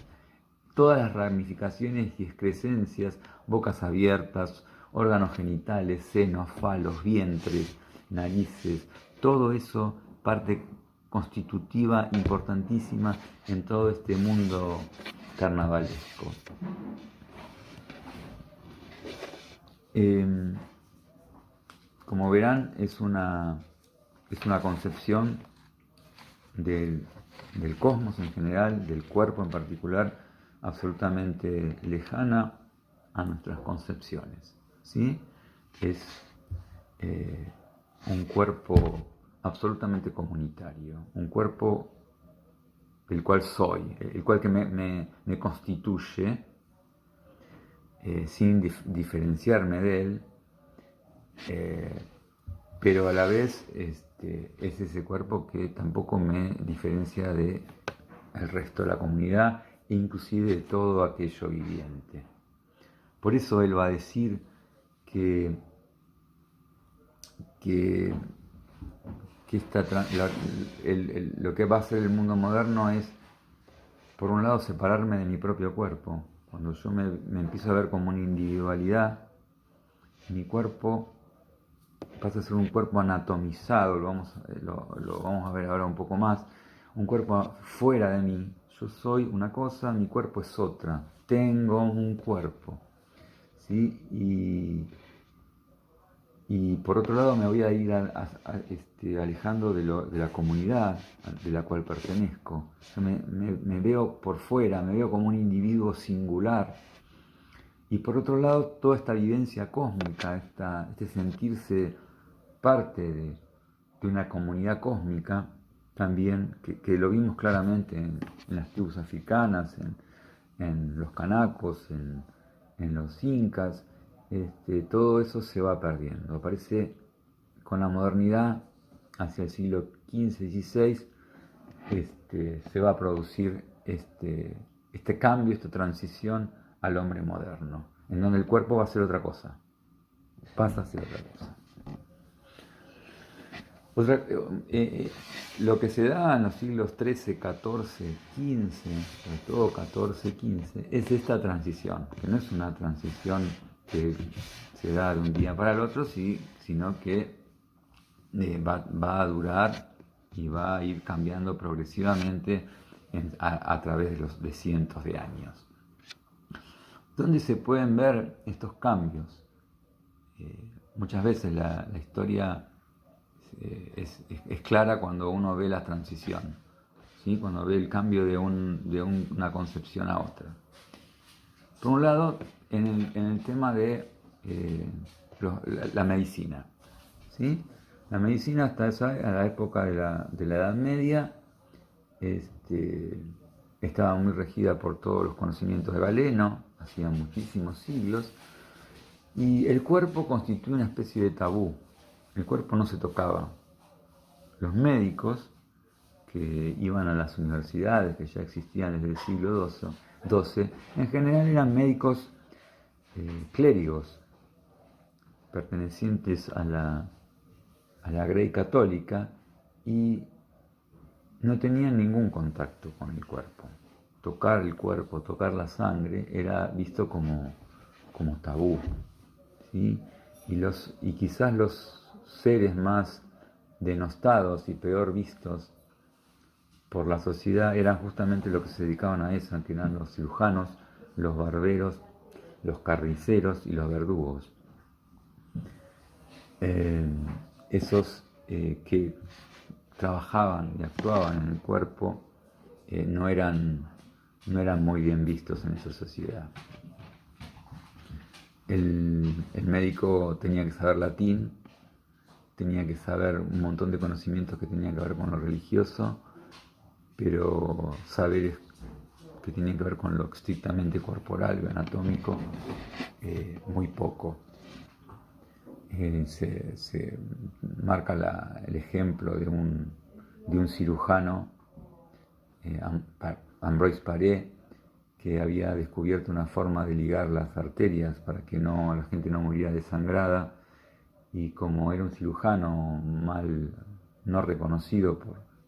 todas las ramificaciones y excrescencias, bocas abiertas, órganos genitales, senos, falos, vientres, narices, todo eso parte constitutiva importantísima en todo este mundo carnavalesco. Como verán, es una concepción del cosmos en general, del cuerpo en particular, absolutamente lejana a nuestras concepciones, ¿sí? Es un cuerpo absolutamente comunitario, un cuerpo el cual soy, el cual que me constituye, sin diferenciarme de él, pero a la vez es ese cuerpo que tampoco me diferencia de el resto de la comunidad e inclusive de todo aquello viviente. Por eso él va a decir que lo que va a hacer el mundo moderno es, por un lado, separarme de mi propio cuerpo. Cuando yo me empiezo a ver como una individualidad, mi cuerpo pasa a ser un cuerpo anatomizado, lo vamos a ver ahora un poco más, un cuerpo fuera de mí. Yo soy una cosa, mi cuerpo es otra. Tengo un cuerpo, ¿sí? Y por otro lado me voy a ir alejando de la comunidad de la cual pertenezco. Yo me veo por fuera, me veo como un individuo singular. Y por otro lado, toda esta vivencia cósmica, este sentirse parte de una comunidad cósmica, también, que lo vimos claramente en las tribus africanas, en los canacos, en los incas, todo eso se va perdiendo. Aparece con la modernidad, hacia el siglo XV-XVI, se va a producir este cambio, esta transición al hombre moderno, en donde el cuerpo va a ser otra cosa, pasa a ser otra cosa. Lo que se da en los siglos XIII, XIV, XV, sobre todo XIV, XV, es esta transición, que no es una transición que se da de un día para el otro, sino que va a durar y va a ir cambiando progresivamente a través de cientos de años. ¿Dónde se pueden ver estos cambios? Muchas veces la historia es clara cuando uno ve la transición, ¿sí? Cuando ve el cambio de una concepción a otra. Por un lado, en el tema de la medicina, ¿sí? La medicina hasta a la época de la Edad Media estaba muy regida por todos los conocimientos de Galeno, hacía muchísimos siglos, y el cuerpo constituía una especie de tabú. El cuerpo no se tocaba. Los médicos que iban a las universidades, que ya existían desde el siglo XII, en general eran médicos clérigos, pertenecientes a la Grey católica, y no tenían ningún contacto con el cuerpo. Tocar el cuerpo, tocar la sangre, era visto como tabú, ¿sí? Y quizás los seres más denostados y peor vistos por la sociedad eran justamente los que se dedicaban a eso, que eran los cirujanos, los barberos, los carniceros y los verdugos. Esos que trabajaban y actuaban en el cuerpo no eran muy bien vistos en esa sociedad. El médico tenía que saber latín, tenía que saber un montón de conocimientos que tenían que ver con lo religioso, pero saberes que tenían que ver con lo estrictamente corporal o anatómico, muy poco. Se marca el ejemplo de un cirujano, Ambroise Paré, que había descubierto una forma de ligar las arterias para que la gente no muriera desangrada, y como era un cirujano no reconocido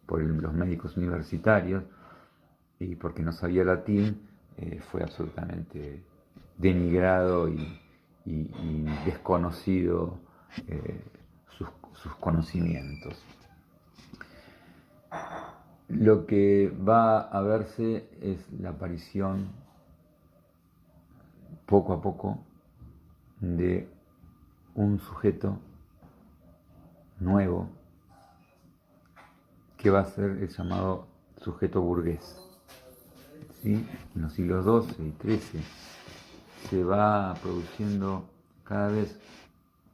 por los médicos universitarios y porque no sabía latín, fue absolutamente denigrado y desconocido sus conocimientos. Lo que va a verse es la aparición poco a poco de un sujeto nuevo que va a ser el llamado sujeto burgués. ¿Sí? En los siglos XII y XIII se va produciendo cada vez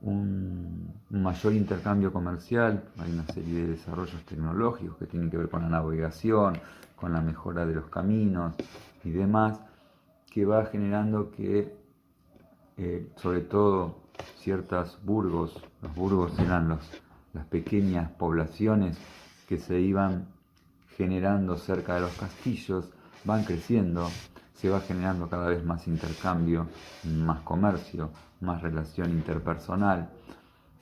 un mayor intercambio comercial. Hay una serie de desarrollos tecnológicos que tienen que ver con la navegación, con la mejora de los caminos y demás, que va generando que sobre todo ciertos burgos, los burgos eran las pequeñas poblaciones que se iban generando cerca de los castillos, van creciendo, se va generando cada vez más intercambio, más comercio, más relación interpersonal,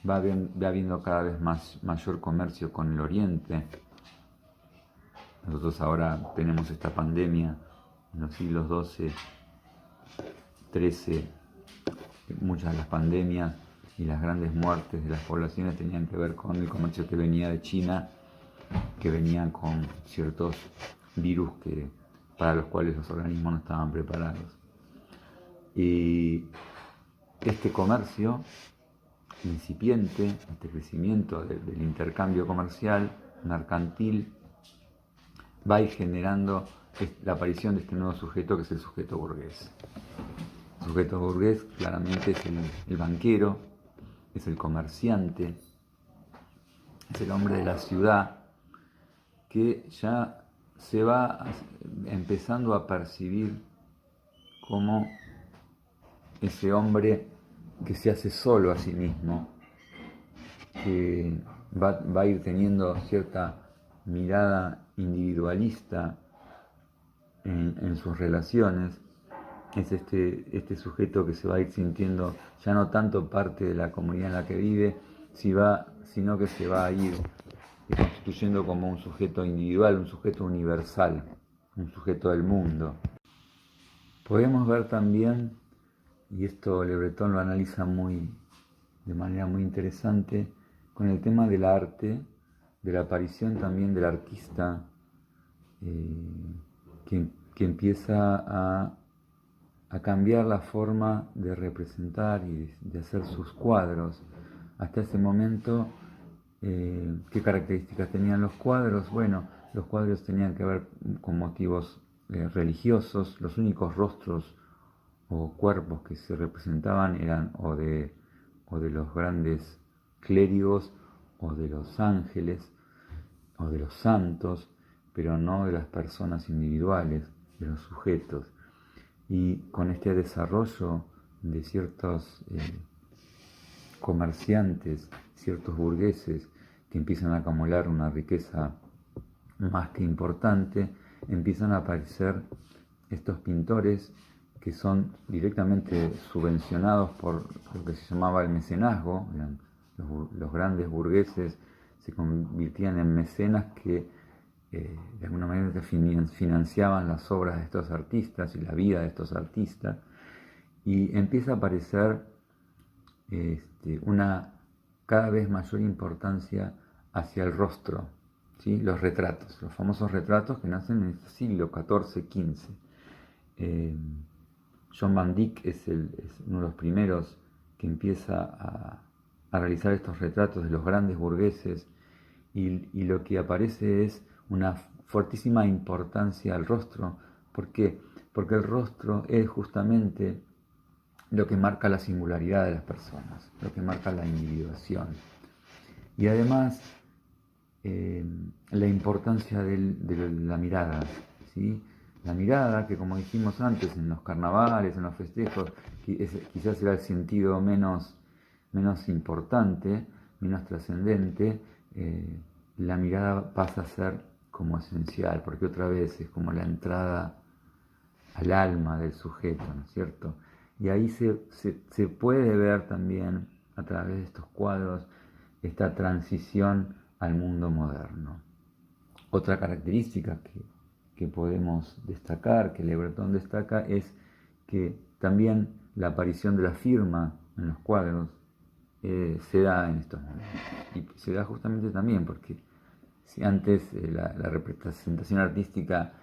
va habiendo cada vez mayor comercio con el Oriente. Nosotros ahora tenemos esta pandemia en los siglos XII, XIII, muchas de las pandemias y las grandes muertes de las poblaciones tenían que ver con el comercio que venía de China, que venían con ciertos virus para los cuales los organismos no estaban preparados. Y este comercio incipiente, este crecimiento del intercambio comercial, mercantil, va a ir generando la aparición de este nuevo sujeto, que es el sujeto burgués. El sujeto burgués claramente es el banquero, es el comerciante, es el hombre de la ciudad, que ya se va empezando a percibir como ese hombre que se hace solo a sí mismo, que va a ir teniendo cierta mirada individualista en sus relaciones. Es este sujeto que se va a ir sintiendo ya no tanto parte de la comunidad en la que vive, sino que se va a ir constituyendo como un sujeto individual, un sujeto universal, un sujeto del mundo. Podemos ver también, y esto Le Breton lo analiza de manera muy interesante, con el tema del arte, de la aparición también del artista, que empieza a cambiar la forma de representar y de hacer sus cuadros. Hasta ese momento, ¿qué características tenían los cuadros? Bueno, los cuadros tenían que ver con motivos religiosos. Los únicos rostros o cuerpos que se representaban eran o de los grandes clérigos, o de los ángeles, o de los santos, pero no de las personas individuales, de los sujetos. Y con este desarrollo de ciertos comerciantes, ciertos burgueses que empiezan a acumular una riqueza más que importante, empiezan a aparecer estos pintores que son directamente subvencionados por lo que se llamaba el mecenazgo. Los grandes burgueses se convertían en mecenas que de alguna manera financiaban las obras de estos artistas y la vida de estos artistas, y empieza a aparecer una cada vez mayor importancia hacia el rostro, ¿sí? Los retratos, los famosos retratos que nacen en este siglo XIV-XV. John Van Dyck es uno de los primeros que empieza a realizar estos retratos de los grandes burgueses y lo que aparece es una fuertísima importancia al rostro. ¿Por qué? Porque el rostro es justamente lo que marca la singularidad de las personas, lo que marca la individuación. Y además, la importancia de la mirada, ¿sí? La mirada, que como dijimos antes, en los carnavales, en los festejos, quizás era el sentido menos importante, menos trascendente, la mirada pasa a ser como esencial, porque otra vez es como la entrada al alma del sujeto, ¿no es cierto? Y ahí se puede ver también, a través de estos cuadros, esta transición al mundo moderno. Otra característica que podemos destacar, que Le Breton destaca, es que también la aparición de la firma en los cuadros se da en estos momentos. Y se da justamente también porque si antes la representación artística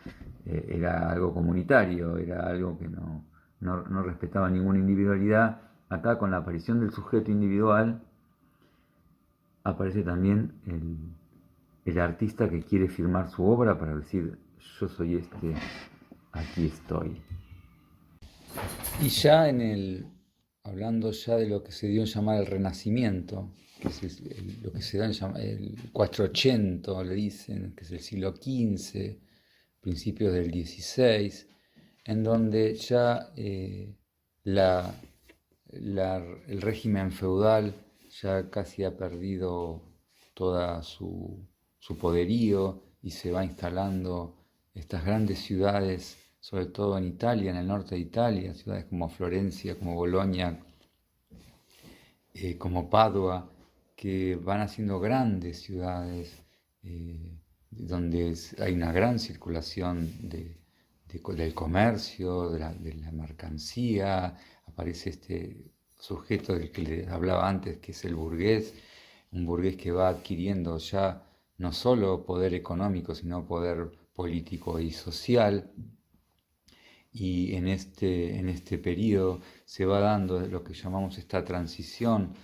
era algo comunitario, era algo que no respetaba ninguna individualidad, acá con la aparición del sujeto individual aparece también el artista que quiere firmar su obra para decir, yo soy este, aquí estoy. Y ya hablando ya de lo que se dio en llamar el Renacimiento, que es lo que se da en llamar el Quattrocento, le dicen, que es el siglo XV, principios del XVI, en donde ya el régimen feudal ya casi ha perdido toda su poderío y se va instalando estas grandes ciudades, sobre todo en Italia, en el norte de Italia, ciudades como Florencia, como Bolonia, como Padua, que van haciendo grandes ciudades donde hay una gran circulación del comercio, de la mercancía. Aparece este sujeto del que les hablaba antes, que es el burgués, un burgués que va adquiriendo ya no solo poder económico, sino poder político y social. Y en este periodo se va dando lo que llamamos esta transición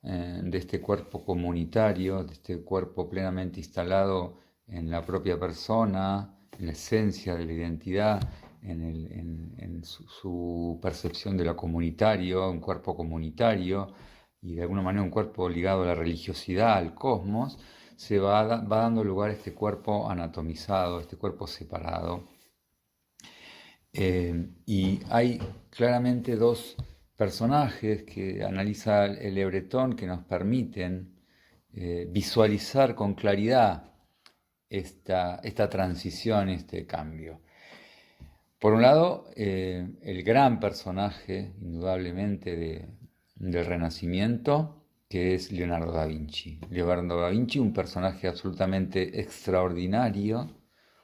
de este cuerpo comunitario, de este cuerpo plenamente instalado en la propia persona, en la esencia de la identidad, en su percepción de lo comunitario, un cuerpo comunitario y de alguna manera un cuerpo ligado a la religiosidad, al cosmos, se va dando lugar a este cuerpo anatomizado, este cuerpo separado. Y hay claramente dos personajes que analiza el Le Breton que nos permiten visualizar con claridad esta transición, este cambio. Por un lado, el gran personaje, indudablemente, del Renacimiento, que es Leonardo da Vinci. Leonardo da Vinci, un personaje absolutamente extraordinario,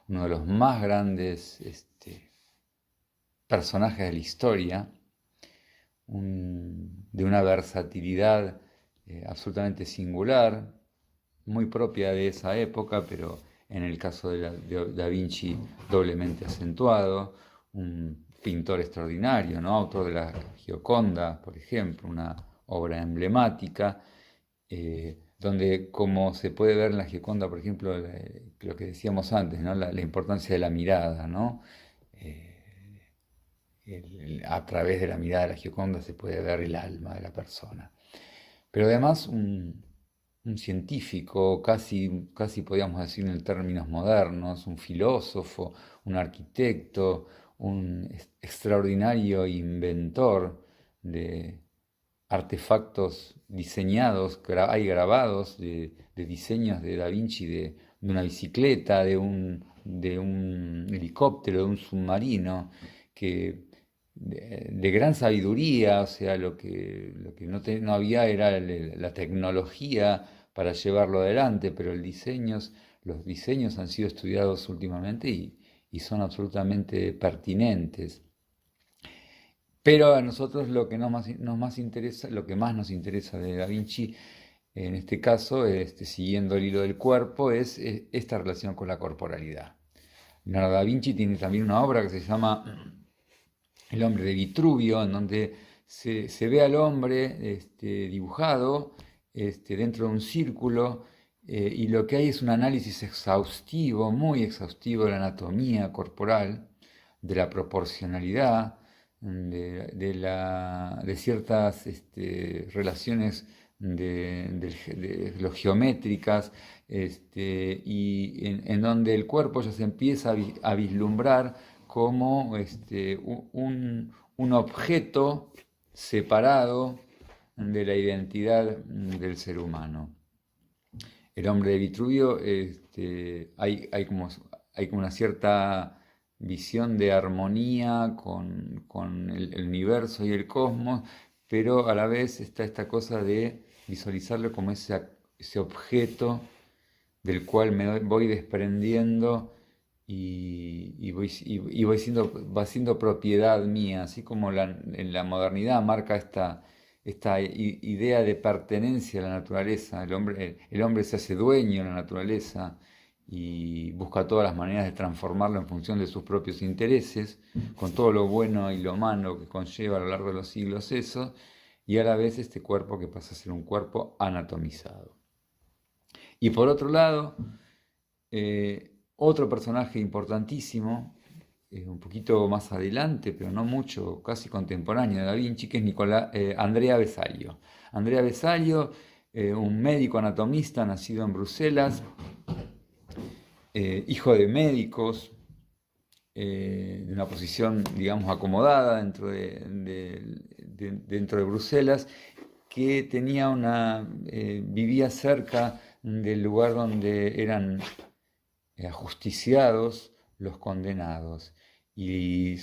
uno de los más grandes personajes de la historia, de una versatilidad absolutamente singular, muy propia de esa época, pero en el caso de Da Vinci doblemente acentuado, un pintor extraordinario, ¿no? Autor de la Gioconda, por ejemplo, una obra emblemática, donde, como se puede ver en la Gioconda, por ejemplo, lo que decíamos antes, ¿no? La importancia de la mirada, ¿no? A través de la mirada de la Gioconda se puede ver el alma de la persona. Pero además un científico, casi podríamos decir en términos modernos, un filósofo, un arquitecto, un extraordinario inventor de artefactos diseñados, hay grabados de diseños de Da Vinci de una bicicleta, de un helicóptero, de un submarino, que de gran sabiduría. O sea, lo que no había era la tecnología para llevarlo adelante, pero los diseños han sido estudiados últimamente y son absolutamente pertinentes. Pero a nosotros lo que más nos interesa de Da Vinci en este caso, siguiendo el hilo del cuerpo, es esta relación con la corporalidad. Leonardo da Vinci tiene también una obra que se llama El hombre de Vitruvio, en donde se ve al hombre dibujado dentro de un círculo, y lo que hay es un análisis exhaustivo, muy exhaustivo de la anatomía corporal, de la proporcionalidad, de ciertas relaciones los geométricas, y en donde el cuerpo ya se empieza a vislumbrar como un objeto separado de la identidad del ser humano. El hombre de Vitruvio, hay como una cierta visión de armonía con el universo y el cosmos, pero a la vez está esta cosa de visualizarlo como ese objeto del cual me voy desprendiendo va siendo propiedad mía, así como en la modernidad marca esta idea de pertenencia a la naturaleza. El hombre se hace dueño de la naturaleza y busca todas las maneras de transformarlo en función de sus propios intereses, con todo lo bueno y lo malo que conlleva a lo largo de los siglos eso, y a la vez este cuerpo que pasa a ser un cuerpo anatomizado. Y por otro lado, otro personaje importantísimo, un poquito más adelante, pero no mucho, casi contemporáneo de Da Vinci, que es Andrea Vesalio. Andrea Vesalio, un médico anatomista nacido en Bruselas, hijo de médicos, de una posición, digamos, acomodada dentro de Bruselas, que vivía cerca del lugar donde eran ajusticiados los condenados, y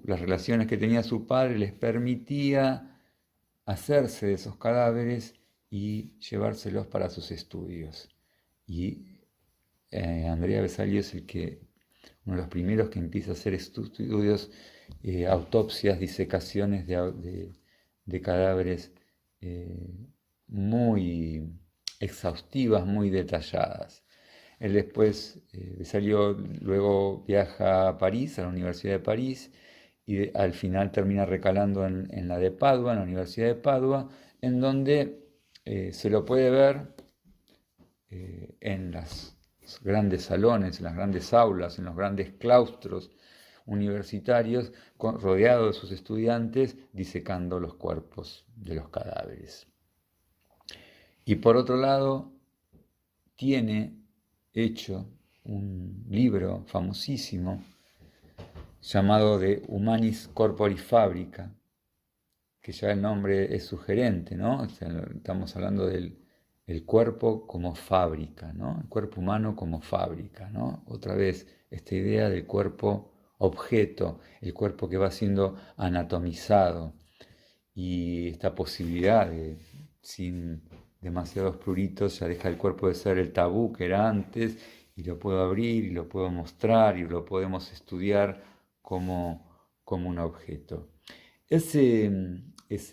las relaciones que tenía su padre les permitía hacerse de esos cadáveres y llevárselos para sus estudios. Y Andrea Vesalio es uno de los primeros que empieza a hacer estudios, autopsias, disecaciones de cadáveres muy exhaustivas, muy detalladas. Él después luego viaja a París, a la Universidad de París, y al final termina recalando en la de Padua, en la Universidad de Padua, en donde se lo puede ver en los grandes salones, en las grandes aulas, en los grandes claustros universitarios, rodeado de sus estudiantes, disecando los cuerpos de los cadáveres. Y por otro lado, tiene hecho un libro famosísimo llamado De Humanis Corpori Fabrica, que ya el nombre es sugerente, ¿no? O sea, estamos hablando del cuerpo como fábrica, ¿no? El cuerpo humano como fábrica, ¿no? Otra vez, esta idea del cuerpo objeto, el cuerpo que va siendo anatomizado, y esta posibilidad de, sin demasiados pruritos, ya deja el cuerpo de ser el tabú que era antes, y lo puedo abrir, y lo puedo mostrar, y lo podemos estudiar como un objeto. Ese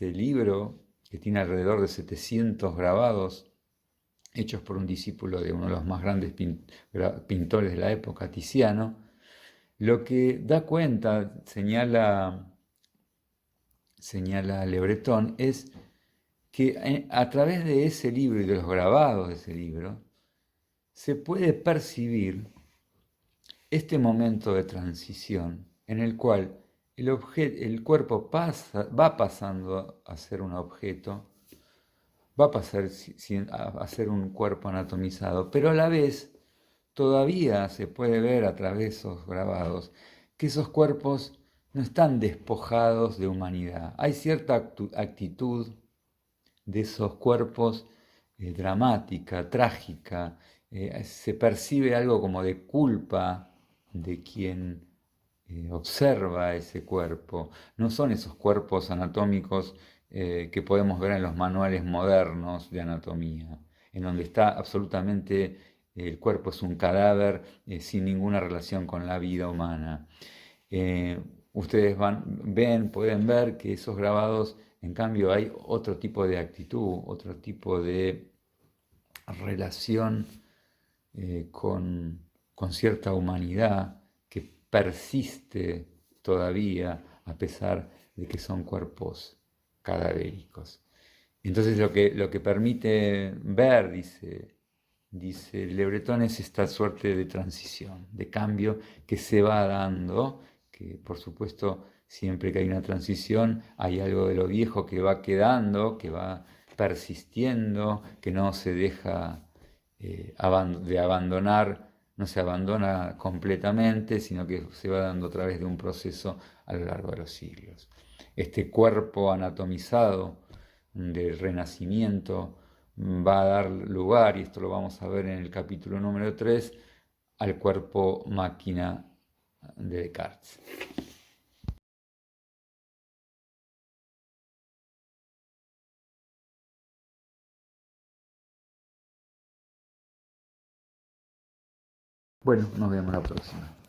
libro, que tiene alrededor de 700 grabados, hechos por un discípulo de uno de los más grandes pintores de la época, Tiziano, lo que da cuenta, señala Le Breton, es que a través de ese libro y de los grabados de ese libro, se puede percibir este momento de transición en el cual el cuerpo va pasando a ser un objeto, va a pasar a ser un cuerpo anatomizado, pero a la vez todavía se puede ver a través de esos grabados que esos cuerpos no están despojados de humanidad. Hay cierta actitud de esos cuerpos dramática, trágica, se percibe algo como de culpa de quien observa ese cuerpo. No son esos cuerpos anatómicos que podemos ver en los manuales modernos de anatomía, en donde está absolutamente el cuerpo es un cadáver sin ninguna relación con la vida humana. Ustedes pueden ver que esos grabados, en cambio, hay otro tipo de actitud, otro tipo de relación con cierta humanidad que persiste todavía a pesar de que son cuerpos cadavéricos. Entonces lo que permite ver, dice Le Breton, es esta suerte de transición, de cambio que se va dando, que por supuesto siempre que hay una transición hay algo de lo viejo que va quedando, que va persistiendo, que no se deja de abandonar, no se abandona completamente, sino que se va dando a través de un proceso a lo largo de los siglos. Este cuerpo anatomizado del renacimiento va a dar lugar, y esto lo vamos a ver en el capítulo número 3, al cuerpo máquina de Descartes. Bueno, nos vemos la próxima.